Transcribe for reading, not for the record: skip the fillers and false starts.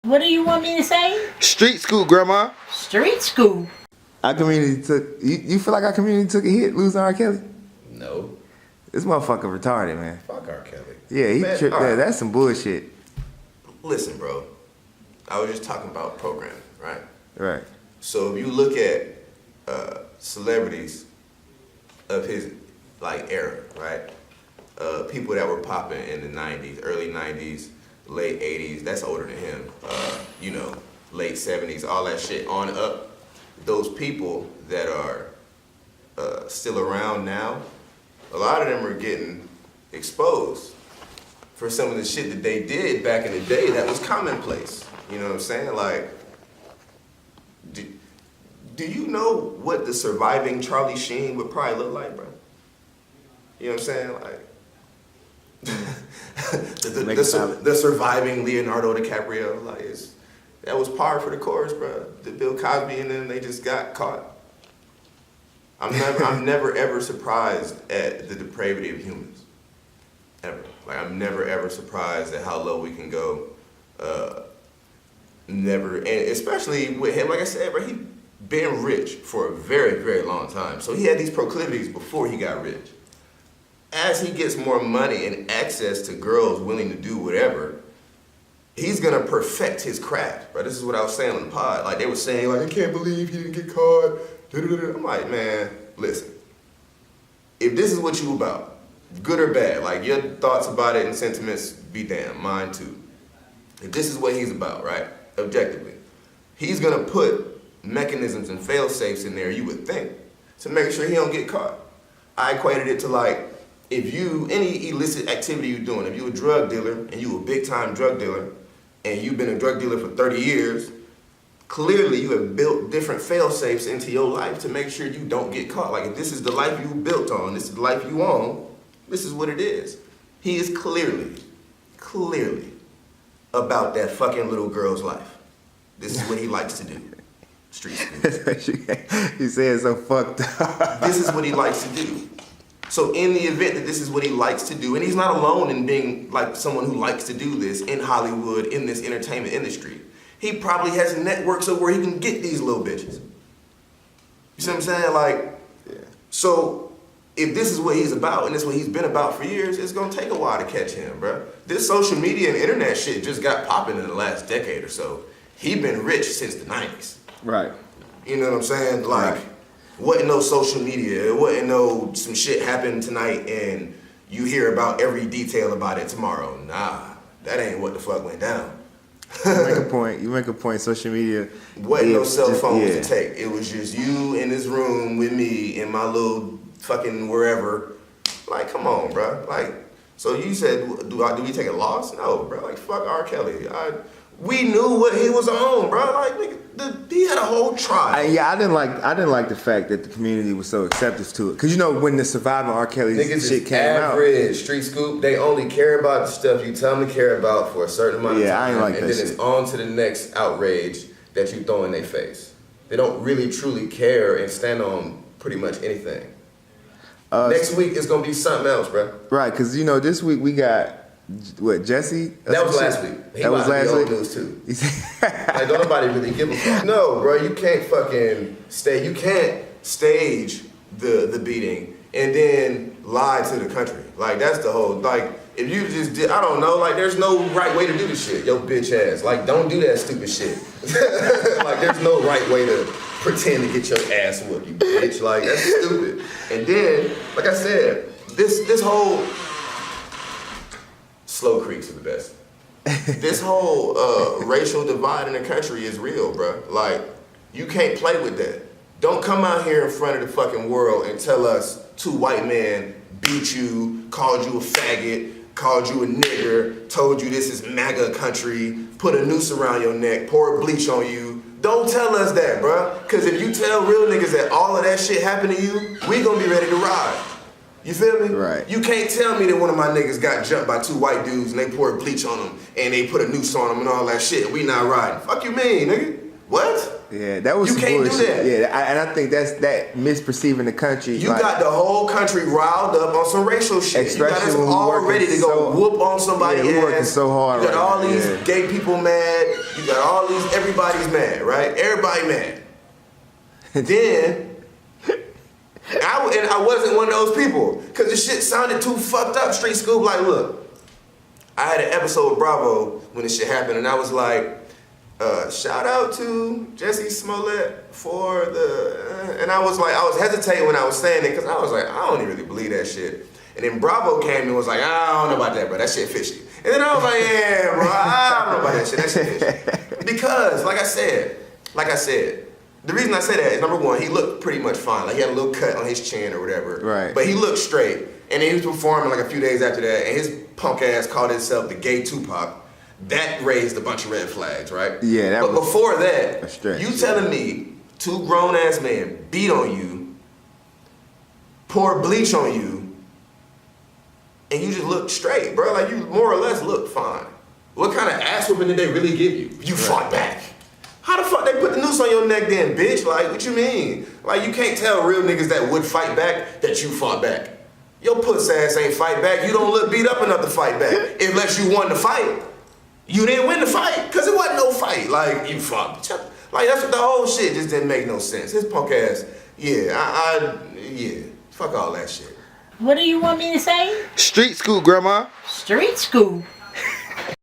What do you want me to say? Street school, grandma. Street school. Our community took. You feel like our community took a hit losing R. Kelly? No. This motherfucker retarded, man. Fuck R. Kelly. Yeah, he Man, tripped. all right. That's some bullshit. Listen, bro. I was just talking about programming, right? Right. So if you look at celebrities of his like era, right? People that were popping in the 90s, early 90s, late 80s, that's older than him. You know, late 70s, all that shit on up. Those people that are still around now, a lot of them are getting exposed for some of the shit that they did back in the day that was commonplace. You know what I'm saying? Like, do you know what the surviving Charlie Sheen would probably look like, bro? You know what I'm saying? Like, the surviving Leonardo DiCaprio, like, that was par for the course, bro. The Bill Cosby and them, they just got caught. I'm never ever surprised at the depravity of humans. Ever. Like, I'm never ever surprised at how low we can go. Never, and especially with him, like I said, bro, he been rich for a very, very long time. So he had these proclivities before he got rich. As he gets more money and access to girls willing to do whatever, he's gonna perfect his craft, bro. This is what I was saying on the pod. Like, they were saying, like, I can't believe he didn't get caught. I'm like, man, listen. If this is what you about, good or bad, like, your thoughts about it and sentiments be damned, mine too. If this is what he's about, right, objectively, he's gonna put mechanisms and fail-safes in there, you would think, to make sure he don't get caught. I equated it to, like, if you, any illicit activity you're doing, if you're a drug dealer and you a big-time drug dealer and you've been a drug dealer for 30 years, clearly you have built different fail-safes into your life to make sure you don't get caught. Like, if this is the life you built on, this is the life you own, this is what it is. He is clearly about that fucking little girl's life. This is what he likes to do. Street school. He said so fucked up. This is what he likes to do. So in the event that this is what he likes to do, and he's not alone in being like someone who likes to do this in Hollywood, in this entertainment industry, he probably has networks of where he can get these little bitches. You see what I'm saying? Like, yeah. So if this is what he's about and this is what he's been about for years, it's gonna take a while to catch him, bro. This social media and internet shit just got popping in the last decade or so. He been rich since the 90s. Right. You know what I'm saying? Like, right. Wasn't no social media. It wasn't no some shit happened tonight and you hear about every detail about it tomorrow. Nah, that ain't what the fuck went down. You make a point. Social media. Wasn't no cell phones to take. It was just you in this room with me in my little fucking wherever. Like, come on, bro. Like, so you said, do we take a loss? No, bro. Like, fuck R. Kelly. We knew what he was on, bro. Like, nigga, he had a whole trial. I didn't like the fact that the community was so receptive to it. Cause you know when the surviving R. Kelly shit came out, average street scoop. They only care about the stuff you tell them to care about for a certain amount of time. I ain't like that and then shit. It's on to the next outrage that you throw in their face. They don't really truly care and stand on pretty much anything. Next week it's gonna be something else, bro. Right? Cause you know this week we got. What, Jussie? That was last week. That was last week? News too. Like, don't nobody really give a fuck. No, bro, you can't fucking you can't stage the beating and then lie to the country. Like, that's the whole, like, if you just did, I don't know, like, there's no right way to do this shit, yo bitch ass. Like, don't do that stupid shit. Like, there's no right way to pretend to get your ass whooped, you bitch. Like, that's stupid. And then, like I said, this whole, slow creeks are the best. This whole racial divide in the country is real, bro. Like, you can't play with that. Don't come out here in front of the fucking world and tell us two white men beat you, called you a faggot, called you a nigger, told you this is MAGA country, put a noose around your neck, poured bleach on you. Don't tell us that, bro. Because if you tell real niggas that all of that shit happened to you, we gonna be ready to ride. You feel me? Right. You can't tell me that one of my niggas got jumped by two white dudes and they poured bleach on them and they put a noose on them and all that shit. We not riding. Fuck you mean, nigga? What? Yeah, that was You some can't do bullshit. that. Yeah, and I think that's that misperceiving the country. You got the whole country riled up on some racial shit. You got us Especially when we all working ready to go so- whoop on somebody's Yeah, we working ass. so hard You got right all now, these yeah. gay people mad. You got all these, everybody's mad, right? Everybody mad. Then, I wasn't one of those people. Because the shit sounded too fucked up. Street Scoop, like, look. I had an episode of Bravo when this shit happened, and I was like, shout out to Jussie Smollet for the, and I was hesitating when I was saying it, because I was like, I don't even really believe that shit. And then Bravo came and was like, I don't know about that, bro, that shit fishy. And then I was like, yeah, bro, I don't know about that shit, that shit fishy. Because, like I said, the reason I say that is, number one, he looked pretty much fine. Like, he had a little cut on his chin or whatever. Right. But he looked straight. And then he was performing like a few days after that, and his punk ass called himself the gay Tupac. That raised a bunch of red flags, right? Yeah, that but was before that, a stretch, you telling me two grown ass men beat on you, pour bleach on you, and you just look straight, bro. Like, you more or less look fine. What kind of ass whooping did they really give you? You fought back. How the fuck they put the noose on your neck then, bitch? Like, what you mean? Like, you can't tell real niggas that would fight back that you fought back. Your puss ass ain't fight back. You don't look beat up enough to fight back. Unless you won the fight. You didn't win the fight, because it wasn't no fight. Like, you fought. Like, that's what the whole shit just didn't make no sense. His punk ass, yeah, yeah. Fuck all that shit. What do you want me to say? Street Scoop, Grandma. Street Scoop.